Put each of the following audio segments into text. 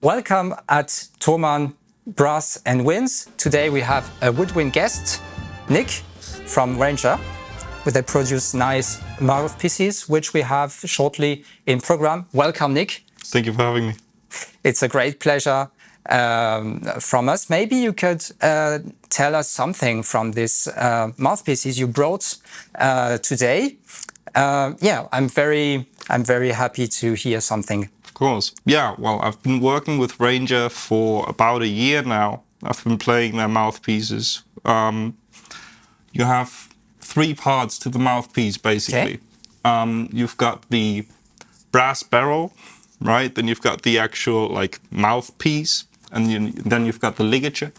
Welcome at Thomann Brass and Winds. Today we have a woodwind guest, Nick from Ranger, where they produce nice mouthpieces, which we have shortly in program. Welcome, Nick. Thank you for having me. It's a great pleasure from us. Maybe you could tell us something from these mouthpieces you brought today. Yeah, I'm very happy to hear something. Of course. Yeah, well, I've been working with Ranger for about a year now. I've been playing their mouthpieces. You have three parts to the mouthpiece, basically. Okay. You've got the brass barrel, right? Then you've got the actual mouthpiece, and then you've got the ligature.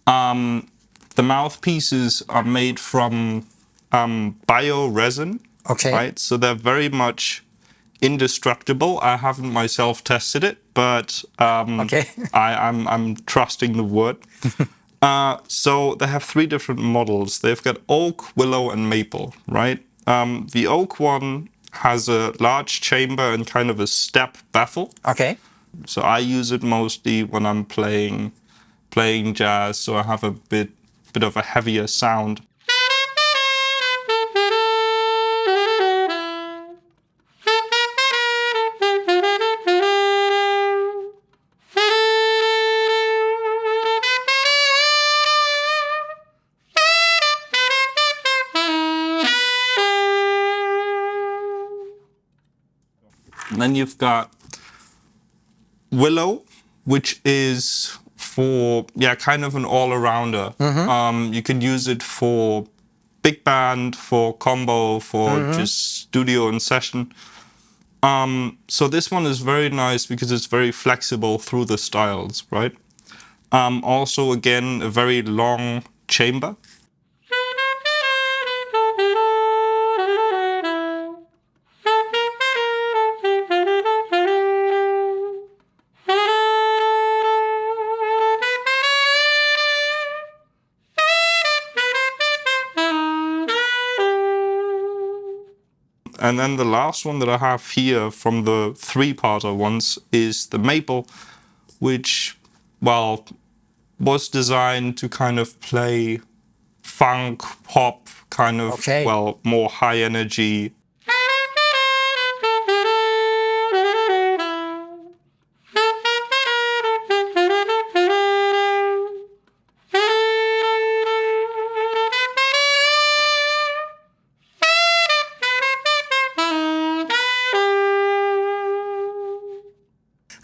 The mouthpieces are made from bio-resin, Okay. right? So they're very much indestructible. I haven't myself tested it, but Okay. I'm trusting the word. So they have three different models. They've got oak, willow, and maple, right? The oak one has a large chamber and kind of a step baffle. Okay. So I use it mostly when I'm playing jazz, so I have a bit of a heavier sound. And then you've got Willow, which is for, kind of an all-arounder. You can use it for big band, for combo, for just studio and session. So this one is very nice because it's very flexible through the styles, right? Also, again, a very long chamber. And then the last one that I have here from the three-parter ones is the maple, which, well, was designed to kind of play funk, pop, kind of, Okay. well, more high energy.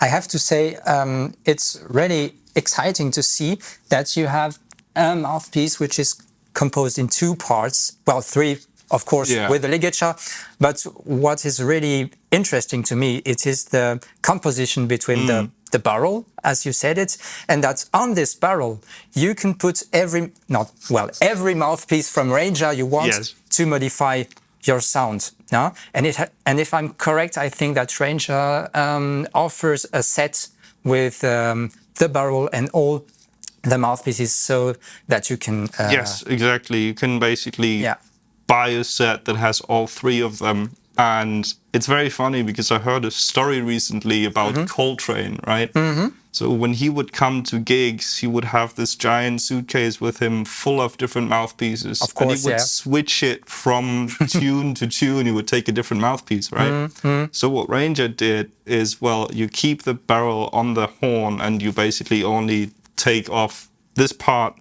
I have to say, it's really exciting to see that you have a mouthpiece which is composed in two parts. Well, three, of course, with the ligature. But what is really interesting to me, it is the composition between the barrel, as you said it, and that on this barrel you can put every mouthpiece from Ranger you want to modify your sound. No? And if I'm correct, I think that Ranger offers a set with the barrel and all the mouthpieces so that you can... Yes, exactly. You can basically buy a set that has all three of them. And it's very funny because I heard a story recently about Coltrane, right? So when he would come to gigs, he would have this giant suitcase with him full of different mouthpieces. Of course, and he would switch it from tune to tune. He would take a different mouthpiece, right? So what Ranger did is, well, you keep the barrel on the horn and you basically only take off this part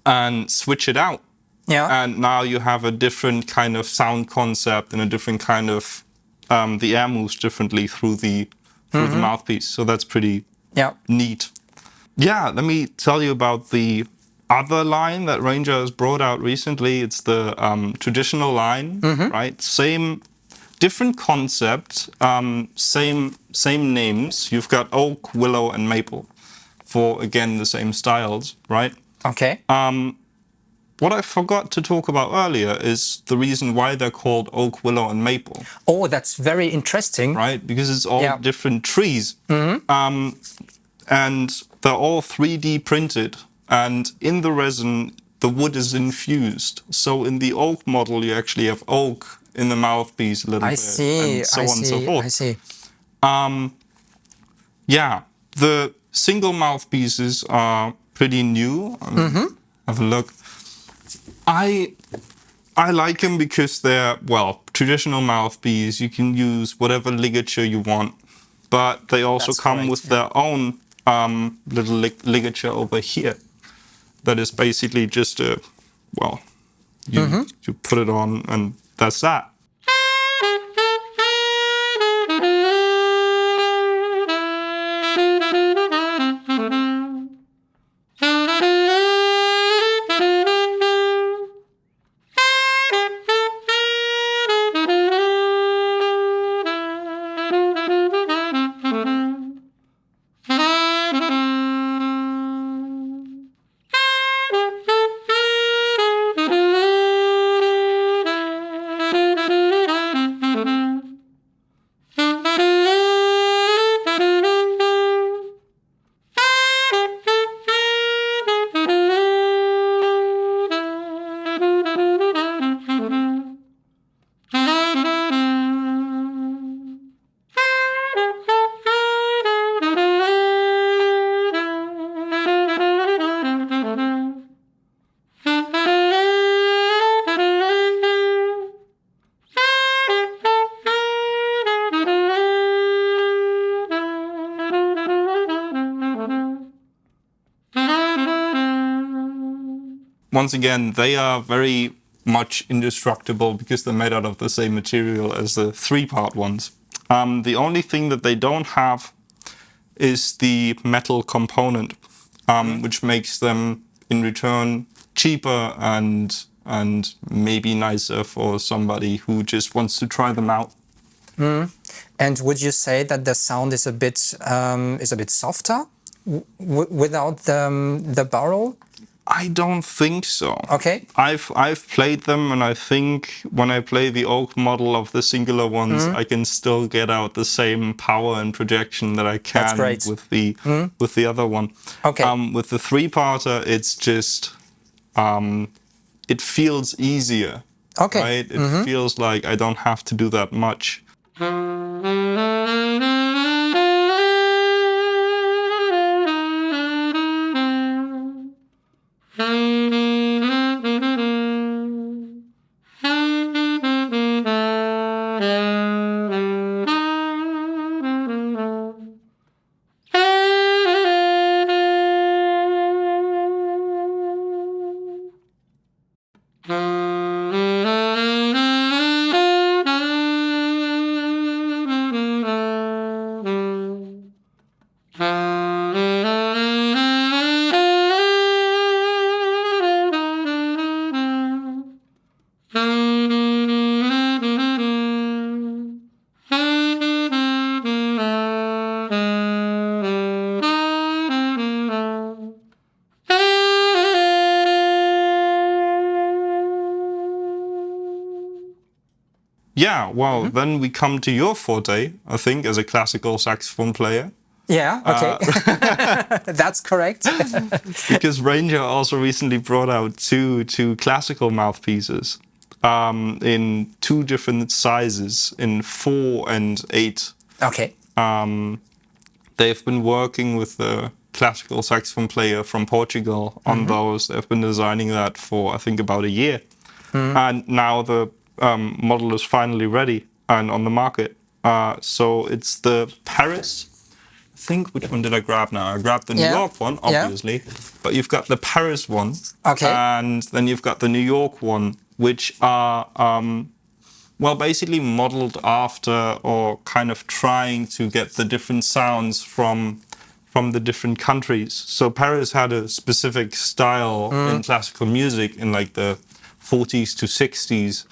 and switch it out. Yeah. And now you have a different kind of sound concept and a different kind of, the air moves differently through the mouthpiece. So that's pretty neat. Yeah, let me tell you about the other line that Ranger has brought out recently. It's the traditional line, right? Different concept, same names. You've got oak, willow, and maple for, again, the same styles, right? Okay. What I forgot to talk about earlier is the reason why they're called oak, willow, and maple. Oh, that's very interesting. Right, because it's all different trees. And they're all 3D printed. And in the resin, the wood is infused. So in the oak model, you actually have oak in the mouthpiece a little bit. I see, and so on and so forth. I see. Yeah, The single mouthpieces are pretty new. Have a look. I like them because they're, well, traditional mouthpiece. You can use whatever ligature you want, but they also That's come correct, with yeah. their own little ligature over here. That is basically just a, well, you put it on and that's that. Once again, they are very much indestructible because they're made out of the same material as the three-part ones. The only thing that they don't have is the metal component, which makes them, in return, cheaper and maybe nicer for somebody who just wants to try them out. And would you say that the sound is a bit softer without the barrel? I don't think so. Okay. I've played them, and I think when I play the oak model of the singular ones, I can still get out the same power and projection that I can with the other one. Okay. With the three-parter, it's just it feels easier. Okay. Right? It feels like I don't have to do that much. Yeah, well, then we come to your forte, I think, as a classical saxophone player. Yeah, okay. That's correct. Because Ranger also recently brought out two classical mouthpieces in two different sizes, in 4 and 8. Okay. They've been working with the classical saxophone player from Portugal on those. They've been designing that for, I think, about a year. And now the model is finally ready and on the market. So it's the Paris. I think, which one did I grab now? I grabbed the New York one, obviously. Yeah. But you've got the Paris one. Okay. And then you've got the New York one, which are, well, basically modeled after or kind of trying to get the different sounds from the different countries. So Paris had a specific style in classical music in like the 40s to 60s.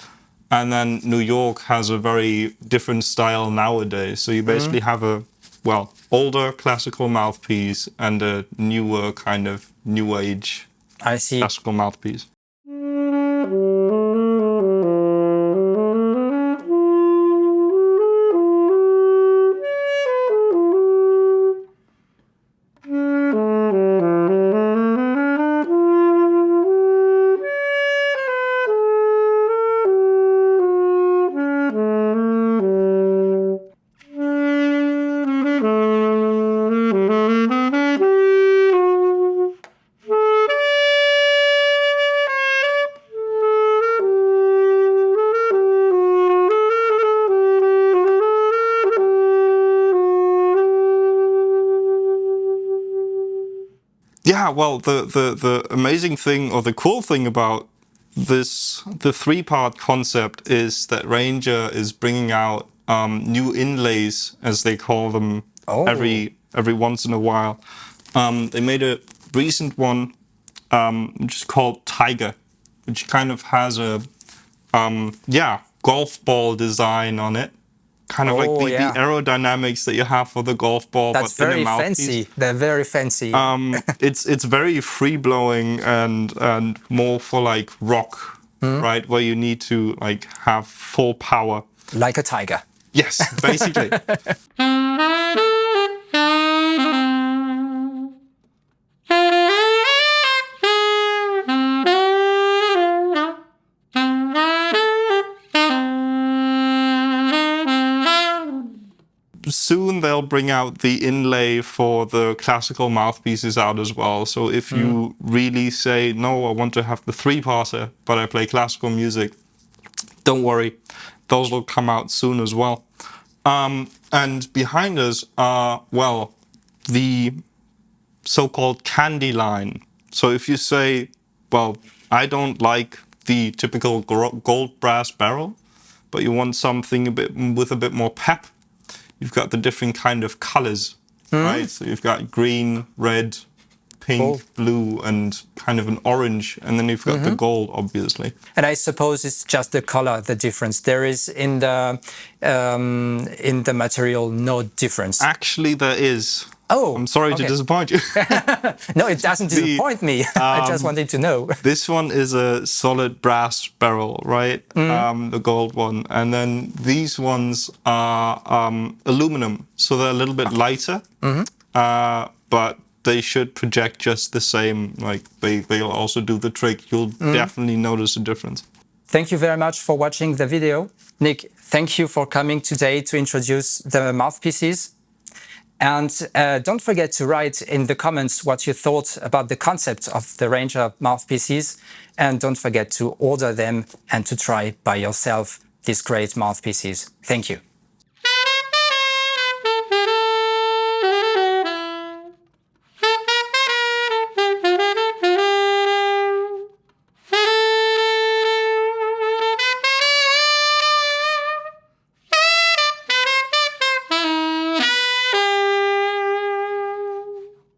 And then New York has a very different style nowadays. So you basically have a, well, older classical mouthpiece and a newer kind of new age classical mouthpiece. Yeah, well, the amazing thing or the cool thing about the three-part concept is that Ranger is bringing out new inlays, as they call them, every once in a while. They made a recent one which is called Tiger, which kind of has a golf ball design on it. Kind of like the aerodynamics that you have for the golf ball, That's but in a very mouthpiece. fancy. They're very fancy. It's very free blowing and more for like rock, right? Where you need to like have full power. Like a tiger. Yes, basically. Soon they'll bring out the inlay for the classical mouthpieces out as well. So if you really say, no, I want to have the three-parter, but I play classical music, don't worry, those will come out soon as well. And behind us are, well, the so-called candy line. So if you say, well, I don't like the typical gold brass barrel, but you want something with a bit more pep, you've got the different kind of colors, right? So you've got green, red, pink, blue, and kind of an orange, and then you've got the gold, obviously. And I suppose it's just the color, the difference. There is in the material no difference. Actually, there is. Oh, I'm sorry to disappoint you. No, it doesn't disappoint me. I just wanted to know. This one is a solid brass barrel, right? The gold one. And then these ones are aluminum. So they're a little bit lighter, but they should project just the same. Like they'll also do the trick. You'll definitely notice a difference. Thank you very much for watching the video. Nick, thank you for coming today to introduce the mouthpieces. And don't forget to write in the comments what you thought about the concept of the Ranger mouthpieces. And don't forget to order them and to try by yourself these great mouthpieces. Thank you.